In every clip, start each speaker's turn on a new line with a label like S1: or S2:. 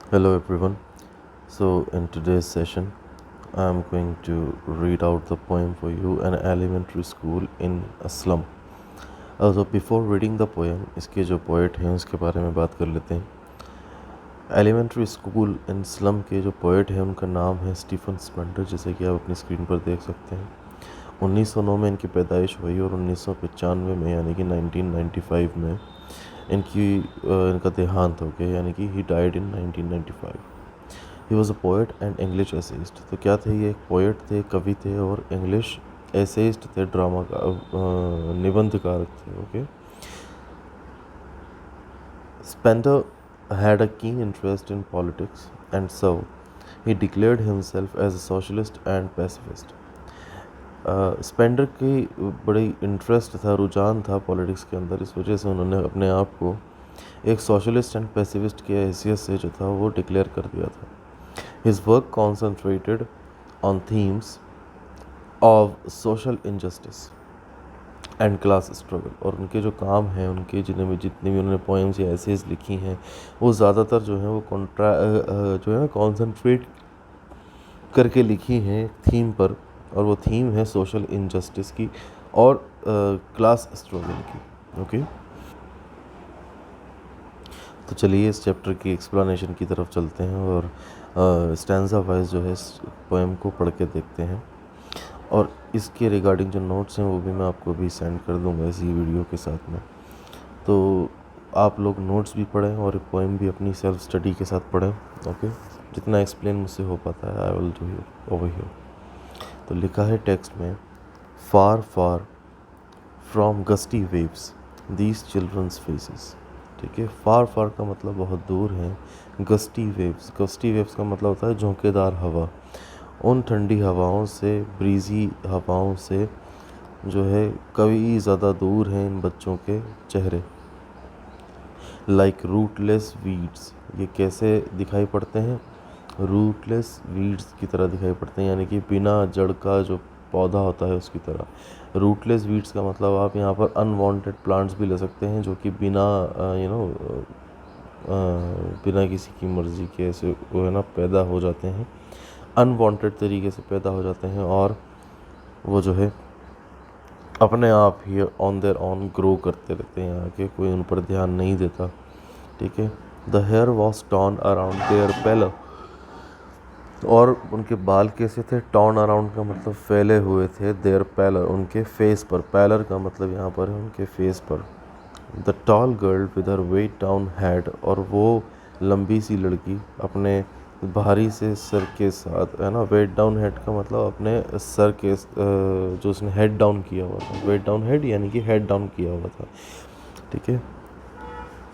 S1: Hello everyone. So in today's session, I'm going to read out the poem for you, An Elementary School in a Slum. So before reading the poem, इसके जो poet हैं उसके बारे में बात कर लेते हैं. एलिमेंट्री स्कूल इन स्लम के जो पोएट हैं उनका नाम है स्टीफन स्पेंडर, जैसे कि आप अपनी स्क्रीन पर देख सकते हैं. 1909 में इनकी पैदाइश हुई और 1995 में यानी कि 1995 में इनका देहांत हो गया, यानी कि he died in 1995. He was a poet and English essayist. तो क्या थे ये? एक पोएट थे, कवि थे और इंग्लिश एसेइस्ट थे, ड्रामा का निबंधकारक थे. Okay. Spender had a keen interest in politics and so he declared himself as a socialist and pacifist. Spender की बड़ी इंटरेस्ट था, रुझान था पॉलिटिक्स के अंदर. इस वजह से उन्होंने अपने आप को एक सोशलिस्ट एंड पैसिफिस्ट की हैसियत से जो था वो डिक्लेयर कर दिया था. His work concentrated on themes of social injustice and class struggle. और उनके जो काम हैं, उनके जितने भी उन्होंने पोएम्स या एसेज लिखी हैं, वो ज़्यादातर जो है वो जो है ना कॉन्सेंट्रेट करके लिखी हैं थीम पर, और वो थीम है सोशल इनजस्टिस की और क्लास स्ट्रगल की. ओके. तो चलिए इस चैप्टर की एक्सप्लेनेशन की तरफ चलते हैं और स्टैंजा वाइज जो है इस पोएम को पढ़ के देखते हैं. और इसके रिगार्डिंग जो नोट्स हैं वो भी मैं आपको भी सेंड कर दूंगा इसी वीडियो के साथ में. तो आप लोग नोट्स भी पढ़ें और पोएम भी अपनी सेल्फ स्टडी के साथ पढ़ें. ओके. जितना एक्सप्लेन मुझसे हो पाता है I will do it over here. तो लिखा है टेक्स्ट में, far far from gusty waves these children's faces. ठीक है. फार फार का मतलब बहुत दूर है. गस्टी वेव्स का मतलब होता है झोंकेदार हवा. उन ठंडी हवाओं से, ब्रीजी हवाओं से जो है कभी ज़्यादा दूर हैं इन बच्चों के चेहरे. Like rootless weeds. ये कैसे दिखाई पड़ते हैं? रूटलेस वीड्स की तरह दिखाई पड़ते हैं, यानी कि बिना जड़ का जो पौधा होता है उसकी तरह. रूटलेस वीड्स का मतलब आप यहाँ पर अनवांटेड प्लांट्स भी ले सकते हैं, जो कि बिना बिना किसी की मर्ज़ी के ऐसे वो है ना पैदा हो जाते हैं, अनवांटेड तरीके से पैदा हो जाते हैं और वो जो है अपने आप ही ऑन देयर ऑन ग्रो करते रहते हैं आगे, कोई उन पर ध्यान नहीं देता. ठीक है. The hair was torn around their pallor. और उनके बाल कैसे थे? टॉर्न अराउंड का मतलब फैले हुए थे. देयर पेलर उनके फेस पर. पेलर का मतलब यहाँ पर है उनके फेस पर. The tall girl with her weighed down head. और वो लंबी सी लड़की अपने भारी से सर के साथ, है ना. वेट डाउन हेड का मतलब अपने सर के जो उसने हेड डाउन किया हुआ था. वेट डाउन हेड यानी कि हेड डाउन किया हुआ था. ठीक है.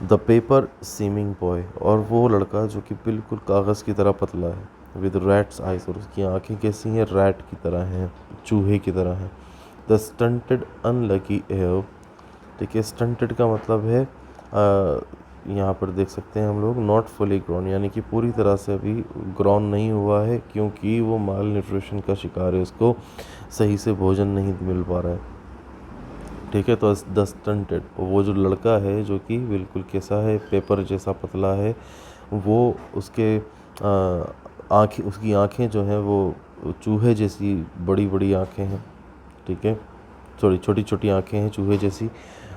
S1: The paper seeming boy. और वो लड़का जो कि बिल्कुल कागज़ की तरह पतला है. With rats eyes. और उसकी आँखें कैसी हैं? रैट की तरह हैं, चूहे की तरह हैं. The stunted unlucky air. ठीक है. स्टंटेड का मतलब है यहाँ पर देख सकते हैं हम लोग नॉट फुली ग्रोन, यानी कि पूरी तरह से अभी ग्रोन नहीं हुआ है, क्योंकि वो माल न्यूट्रिशन का शिकार है, उसको सही से भोजन नहीं मिल पा रहा है. ठीक है. तो द स्टंटेड, वो जो लड़का है जो कि बिल्कुल कैसा है? पेपर जैसा पतला है. वो उसके आँखें, उसकी आँखें जो हैं वो चूहे जैसी बड़ी बड़ी आँखें हैं. ठीक है. सॉरी, छोटी छोटी आँखें हैं चूहे जैसी.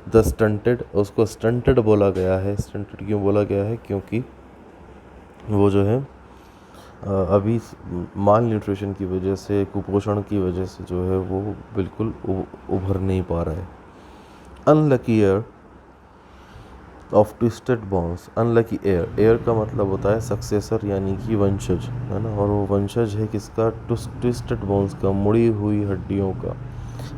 S1: द स्टंटेड, उसको स्टंटेड बोला गया है. स्टंटेड क्यों बोला गया है? क्योंकि वो जो है अभी माल न्यूट्रिशन की वजह से, कुपोषण की वजह से जो है वो बिल्कुल उभर नहीं पा रहा है. Unlucky air of twisted bones. Unlucky air. Air का मतलब होता है सक्सेसर, यानी कि वंशज, है ना. और वो वंशज है किसका? ट्विस्टेड बोन्स का, मुड़ी हुई हड्डियों का.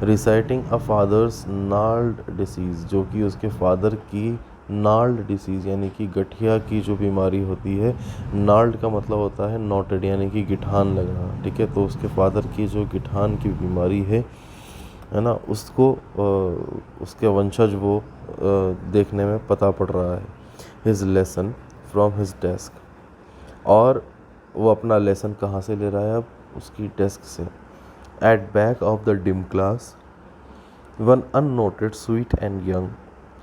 S1: रिसाइटिंग अ फादर्स नाल्ड डिसीज़. जो कि उसके फादर की नाल्ड डिसीज़ यानी कि गठिया की जो बीमारी होती है. नाल्ड का मतलब होता है नॉटेड, यानी कि गिठान लगना. ठीक है. तो उसके फादर की जो गिठान की बीमारी है ना, उसको उसके वंशज वो देखने में पता पड़ रहा है. His lesson from his desk. और वो अपना लेसन कहाँ से ले रहा है? अब उसकी डेस्क से. At back of the dim class one unnoted sweet and young.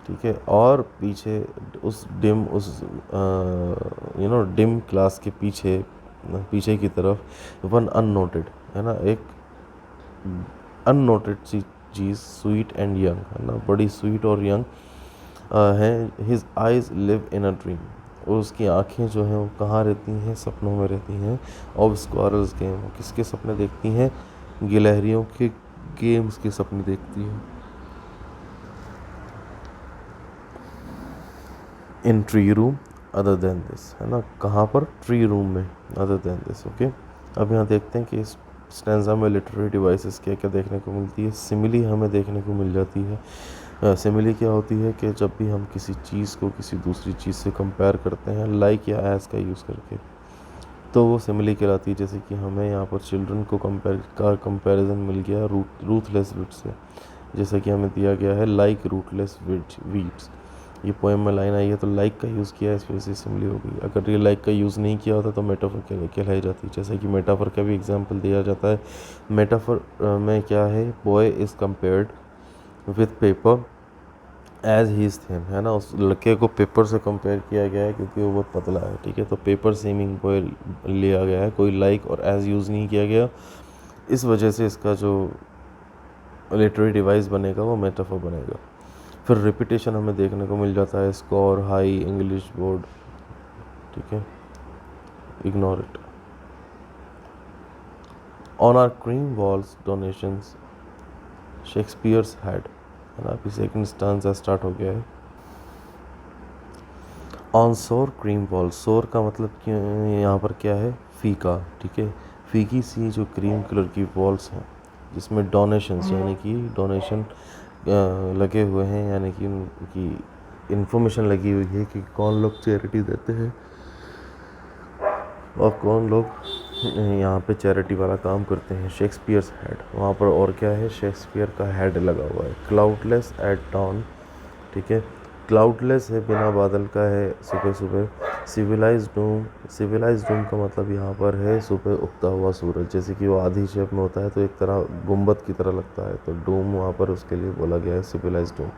S1: ठीक है। और पीछे उस डिम क्लास के पीछे पीछे की तरफ वन अननोटेड, है ना, एक अननोटेड सी चीज़, स्वीट एंड यंग, है ना, बड़ी स्वीट और यंग है। His eyes live in a dream, और उसकी आंखें जो हैं वो कहाँ रहती हैं, सपनों में रहती हैं। ऑफ स्क्वारल्स गेम, किसके सपने देखती हैं, गिलहरियों के गेम्स के सपने देखती हैं। In tree room other than this, है ना, कहाँ पर, ट्री रूम में, अदर देन दिस। ओके, अब यहाँ देखते हैं कि इस स्टैंजा में लिटरेरी डिवाइसेस क्या क्या देखने को मिलती है। सिमिली हमें देखने को मिल जाती है। सिमिली क्या होती है कि जब भी हम किसी चीज़ को किसी दूसरी चीज़ से कंपेयर करते हैं लाइक या एज का यूज़ करके, तो वो सिमिली कहलाती है। जैसे कि हमें यहाँ पर चिल्ड्रन को कंपैरिजन मिल गया रूथलेस विट से, जैसे कि हमें दिया गया है लाइक रूटलेस वीड्स। ये पोएम में लाइन आई है तो लाइक का यूज़ किया है, इस वजह से सिमिली हो गई। अगर ये लाइक का यूज़ नहीं किया होता तो मेटाफर कहलाई जाती। जैसे कि मेटाफर का भी एग्जांपल दिया जाता है। मेटाफर में क्या है, boy is compared with paper as he is thin, है ना, उस लड़के को पेपर से कंपेयर किया गया है क्योंकि वो बहुत पतला है, ठीक है। तो पेपर सेमिंग बॉय लिया गया है, कोई लाइक और एज यूज़ नहीं किया गया। इस वजह से इसका जो लिटरेरी डिवाइस बनेगा वो मेटाफर बनेगा। फिर रिपीटेशन हमें देखने को मिल जाता है, स्कोर हाई, इंग्लिश बोर्ड, ठीक है, ignore it. On our cream walls donations Shakespeare's head, है ना, अभी सेकंड स्टांजा स्टार्ट हो गया है। ऑन सोर क्रीम वॉल, सोर का मतलब कि यहाँ पर क्या है, फीका, ठीक है, फीकी सी जो क्रीम कलर की वॉल्स हैं जिसमें डोनेशंस यानी कि डोनेशन लगे हुए हैं, यानी कि उनकी इन्फॉर्मेशन लगी हुई है कि कौन लोग चैरिटी देते हैं और कौन लोग यहाँ पे चैरिटी वाला काम करते हैं। शेक्सपियर्स हेड, वहाँ पर और क्या है, शेक्सपियर का हेड लगा हुआ है। क्लाउडलेस एट डॉन, ठीक है, क्लाउडलेस है, बिना बादल का है सुबह सुबह। सिविलाइज डूम का मतलब यहाँ पर है सुबह उगता हुआ सूरज, जैसे कि वो आधी शेप में होता है तो एक तरह गुंबद की तरह लगता है, तो डूम वहाँ पर उसके लिए बोला गया है, civilized dome.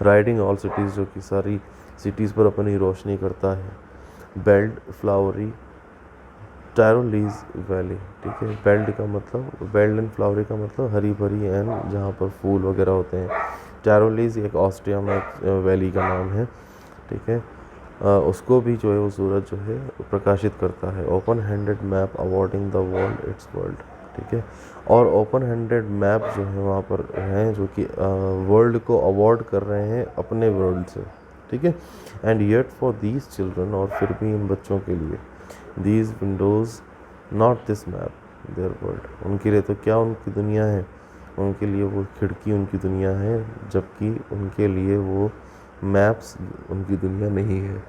S1: Riding all cities, जो कि सारी सिटीज़ पर अपनी रोशनी करता है। बेल्ट फ्लावरी टायरोलीज वैली, ठीक है, बेल्ट का मतलब, बेल्ट एंड फ्लावरी का मतलब हरी भरी एंड जहाँ पर फूल वगैरह होते हैं। टायरोलीज एक ऑस्ट्रिया में वैली का नाम है, ठीक है। उसको भी जो है वो सूरज जो है प्रकाशित करता है। Open handed map awarding the world it's world, ठीक है, और ओपन हैंडेड मैप जो है वहाँ पर हैं जो कि वर्ल्ड को अवॉर्ड कर रहे हैं अपने वर्ल्ड से, ठीक है। And yet for these children, और फिर भी इन बच्चों के लिए, these Windows not this map there world, उनके लिए तो क्या उनकी दुनिया है, उनके लिए वो खिड़की उनकी दुनिया है, जबकि उनके लिए वो मैप्स उनकी दुनिया नहीं है।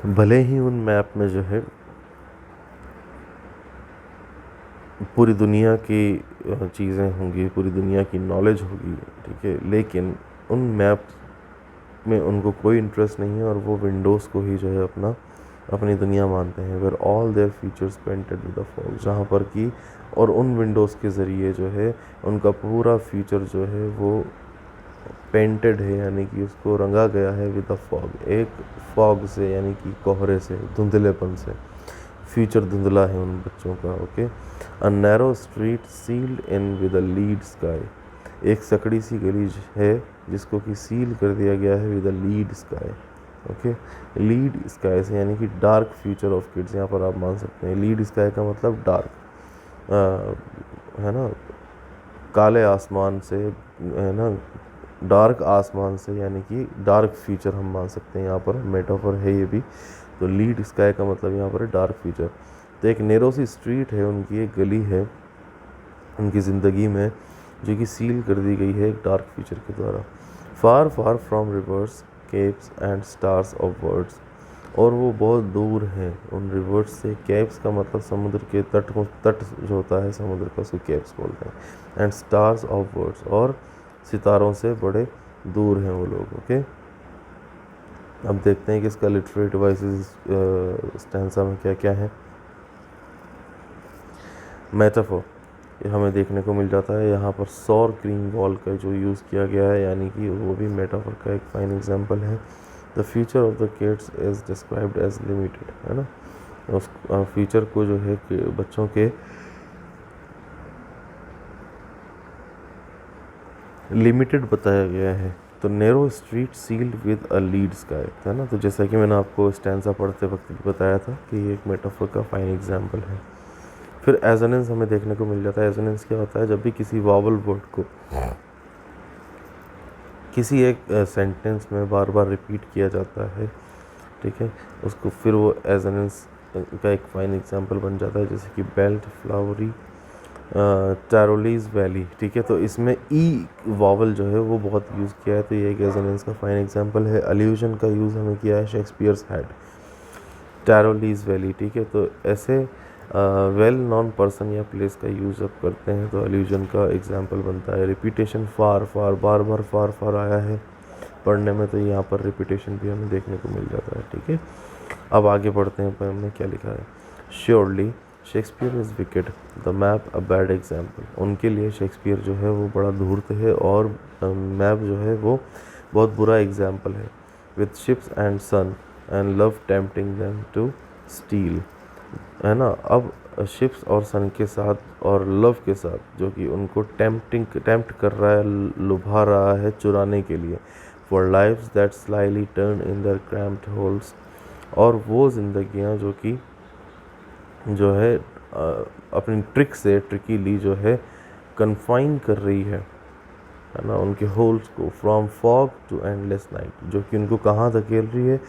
S1: भले ही उन मैप में जो है पूरी दुनिया की चीज़ें होंगी, पूरी दुनिया की नॉलेज होगी, ठीक है, लेकिन उन मैप में उनको कोई इंटरेस्ट नहीं है और वो विंडोज़ को ही जो है अपनी दुनिया मानते हैं। Where all their future's painted with the fog, जहाँ पर कि और उन विंडोज़ के ज़रिए जो है उनका पूरा फ्यूचर जो है वो पेंटेड है, यानी कि उसको रंगा गया है विद द फॉग, एक फॉग से, यानी कि कोहरे से, धुंधलेपन से। फ्यूचर धुंधला है उन बच्चों का। Okay, a narrow street sealed in with a lead sky, एक सकड़ी सी गली है जिसको कि सील कर दिया गया है with a lead sky. Okay, lead sky से यानी कि डार्क फ्यूचर ऑफ किड्स, यहाँ पर आप मान सकते हैं लीड स्काई का मतलब डार्क, है ना, काले आसमान से, है ना, डार्क आसमान से, यानी कि डार्क फ्यूचर हम मान सकते हैं, यहाँ पर मेटाफर है ये भी। तो लीड स्काई का मतलब यहाँ पर है डार्क फ्यूचर। तो एक नैरो सी स्ट्रीट है उनकी, एक गली है उनकी ज़िंदगी में जो कि सील कर दी गई है एक डार्क फ्यूचर के द्वारा। Far far from rivers capes and stars of words, और वो बहुत दूर हैं उन रिवर्स से। कैप्स का मतलब समुद्र के तट जो होता है समुद्र का, उसको कैप्स बोलते हैं। एंड स्टार्स ऑफ वर्ड्स, और सितारों से बड़े दूर हैं वो लोग। ओके, अब देखते हैं कि इसका लिटरेरी डिवाइसेस स्टैंजा में क्या क्या है। मेटाफोर, ये हमें देखने को मिल जाता है। यहाँ पर सौर ग्रीन वॉल का जो यूज़ किया गया है, यानी कि वो भी मेटाफर का एक फाइन एग्जांपल है। The future of the kids is described as limited, है ना। उस फ्यूचर को जो है कि बच्चों के लिमिटेड बताया गया है। तो narrow street sealed with a lead sky, है ना। तो जैसा कि मैंने आपको स्टैंजा पढ़ते वक्त भी बताया था कि ये एक मेटाफर का फाइन एग्जांपल है। फिर एजोनेंस हमें देखने को मिल जाता है। एजोनेंस क्या होता है? जब भी किसी वॉवल वर्ड को किसी एक सेंटेंस में बार बार रिपीट किया जाता है, ठीक है, उसको फिर वो एजोनेंस का एक फाइन एग्जांपल बन जाता है। जैसे कि बेल्ट, फ्लावरी, टारोलीज वैली, ठीक है। तो इसमें ई वॉवल जो है वो बहुत यूज़ किया है, तो ये एक एजोनेंस का फाइन एग्जांपल है। अल्यूजन का यूज़ हमें किया है शेक्सपियर्स हैड, टारोलीज वैली, ठीक है। तो ऐसे वेल नॉन पर्सन या प्लेस का यूज़ अब करते हैं तो अल्यूजन का एग्जांपल बनता है। रिपीटेशन, फार फार, बार बार फार फार आया है पढ़ने में, तो यहाँ पर रिपीटेशन भी हमें देखने को मिल जाता है, ठीक है। अब आगे बढ़ते हैं, पोएम में क्या लिखा है। Surely Shakespeare is wicked, the map a bad example. उनके लिए शेक्सपियर जो है वो बड़ा धूर्त है और मैप जो है वो बहुत बुरा एग्जाम्पल है। With ships and sun and love tempting them to steal, है ना। अब शिप्स और सन के साथ और लव के साथ जो कि उनको टेम्प्ट कर रहा है, लुभा रहा है चुराने के लिए। For lives that slyly turn in their cramped holes, और वो ज़िंदगियाँ जो कि जो है अपनी ट्रिक से ट्रिकीली जो है कन्फाइन कर रही है ना, उनके होल्स को। From fog to endless night, जो कि उनको कहाँ धकेल रही है?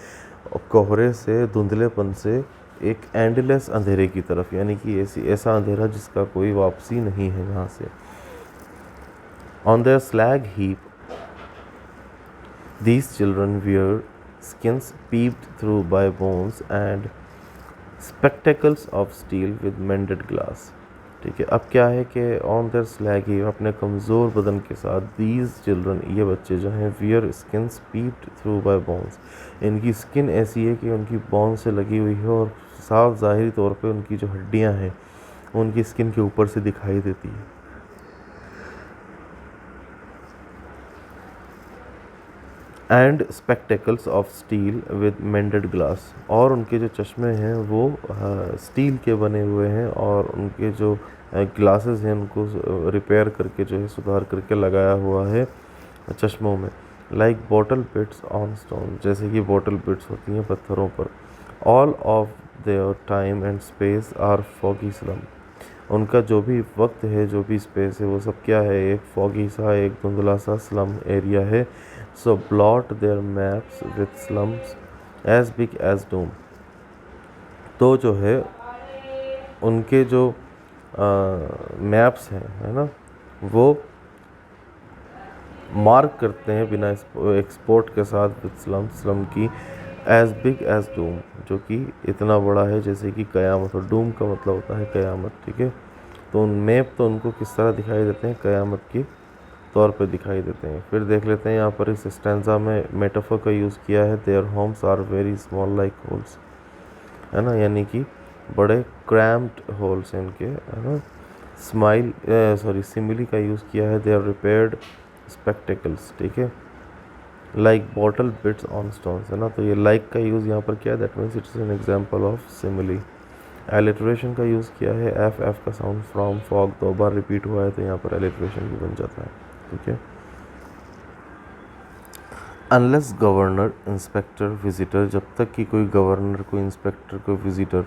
S1: कोहरे से, धुंधलेपन से एक एंडलेस अंधेरे की तरफ, यानी कि ऐसा अंधेरा जिसका कोई वापसी नहीं है यहाँ से। On their slag heap these children wear skins peeped through by bones and spectacles of steel with mended glass, ठीक है। अब क्या है कि ऑन देयर स्लैग ही, अपने कमज़ोर बदन के साथ, दीज चिल्ड्रन, ये बच्चे जो हैं, wear skins peeped through bye bones, इनकी स्किन ऐसी है कि उनकी बोन से लगी हुई है और साफ ज़ाहिरी तौर पे उनकी जो हड्डियां हैं उनकी स्किन के ऊपर से दिखाई देती है। And spectacles of steel with मेंडेड glass, और उनके जो चश्मे हैं वो स्टील के बने हुए हैं और उनके जो ग्लासेस हैं उनको रिपेयर करके जो है सुधार करके लगाया हुआ है चश्मों में। Like bottle bits on stone, जैसे कि बॉटल पिट्स होती हैं पत्थरों पर। All of their time and space are foggy slum, उनका जो भी वक्त है, जो भी स्पेस है, वो सब क्या है? एक फॉगी सा, एक धुंधला सा स्लम एरिया है। So blot their maps with slums as big as doom, तो जो है उनके जो मैप्स हैं, है ना, वो मार्क करते हैं बिना एक्सपोर्ट के साथ विथ स्लम की, एज बिग एज डूम, जो कि इतना बड़ा है जैसे कि क़यामत हो। डूम का मतलब होता है क़यामत, ठीक है। तो उन मैप तो उनको किस तरह दिखाई देते हैं? क़यामत की तौर पे दिखाई देते हैं। फिर देख लेते हैं यहाँ पर इस स्टैंजा में मेटाफर का यूज़ किया है। Their homes are very small like holes, है ना, यानी कि बड़े क्रैम्प्ड होल्स हैं उनके, है ना। सिमिली का यूज़ किया है। देयर रिपेयर्ड स्पेक्टेकल्स, ठीक है, like bottle beads on stones, है ना। तो ये लाइक का यूज़ यहाँ पर किया है, that means it's an example of simile. Alliteration का यूज़ किया है। एफ का sound from fog 2 bar repeat हुआ है तो यहाँ पर एलिट्रेशन भी बन जाता है, ठीक है। अनलेस गवर्नर इंस्पेक्टर विजिटर, जब तक कि कोई गवर्नर, कोई इंस्पेक्टर, कोई विजिटर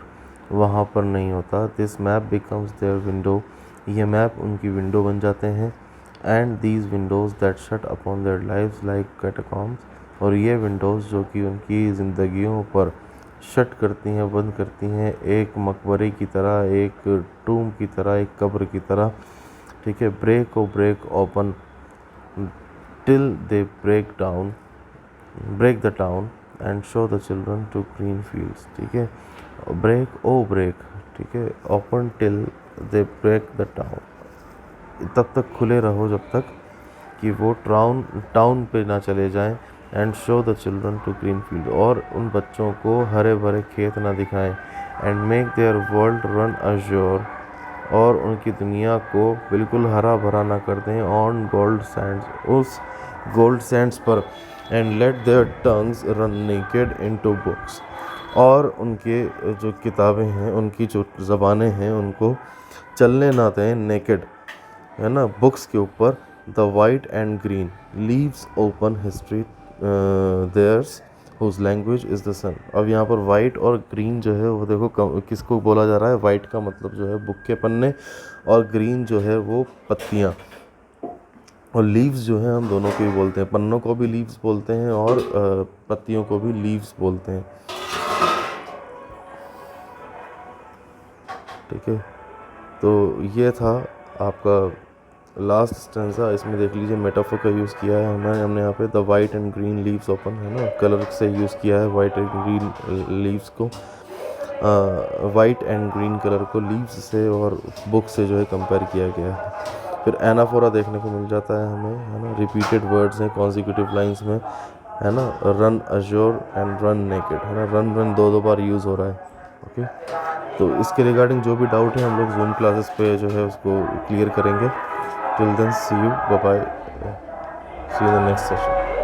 S1: वहाँ पर नहीं होता। This map becomes their window, ये मैप उनकी विंडो बन जाते हैं। And these windows that shut upon their lives like catacombs, और ये विंडोज़ जो कि उनकी ज़िंदगियों पर शट करती हैं, बंद करती हैं, एक मकबरे की तरह, एक टूम की तरह, एक कब्र की तरह, ठीक है। Break open till they break the town and show the children to green fields, ठीक है। ब्रेक, ठीक है, open till they break the town, तब तक खुले रहो जब तक कि वो टाउन पे ना चले जाएं। And show the children to green field, और उन बच्चों को हरे भरे खेत ना दिखाएं। And make their world run azure और उनकी दुनिया को बिल्कुल हरा भरा ना कर दें ऑन गोल्ड सैंड्स, उस गोल्ड सैंड्स पर, and let their tongues run naked into books, और उनके जो किताबें हैं, उनकी जो ज़बानें हैं, उनको चलने ना दें नेकेड, है ना, बुक्स के ऊपर। The white and green leaves open history there's whose language is the sun. अब यहाँ पर वाइट और ग्रीन जो है वो देखो किसको बोला जा रहा है। वाइट का मतलब जो है बुक के पन्ने, और ग्रीन जो है वो पत्तियाँ, और लीव्स जो है हम दोनों को भी बोलते हैं, पन्नों को भी लीव्स बोलते हैं और पत्तियों को भी लीव्स बोलते हैं। ठीक है, तो ये था आपका लास्ट स्टेंजा। इसमें देख लीजिए मेटाफर का यूज़ किया है हमने यहाँ पे, the white and green leaves open, है ना, कलर से यूज़ किया है वाइट एंड ग्रीन लीव्स को, वाइट एंड ग्रीन कलर को लीव्स से और बुक से जो है कंपेयर किया गया है। फिर एनाफोरा देखने को मिल जाता है हमें, है ना, रिपीटेड वर्ड्स हैं कॉन्जिक्यूटिव लाइंस में, है ना, run assure and run naked, है ना, रन दो बार यूज़ हो रहा है। ओके, तो इसके रिगार्डिंग जो भी डाउट है हम लोग जूम क्लासेस पे जो है उसको क्लियर करेंगे। Till then see you, bye bye, see you in the next session.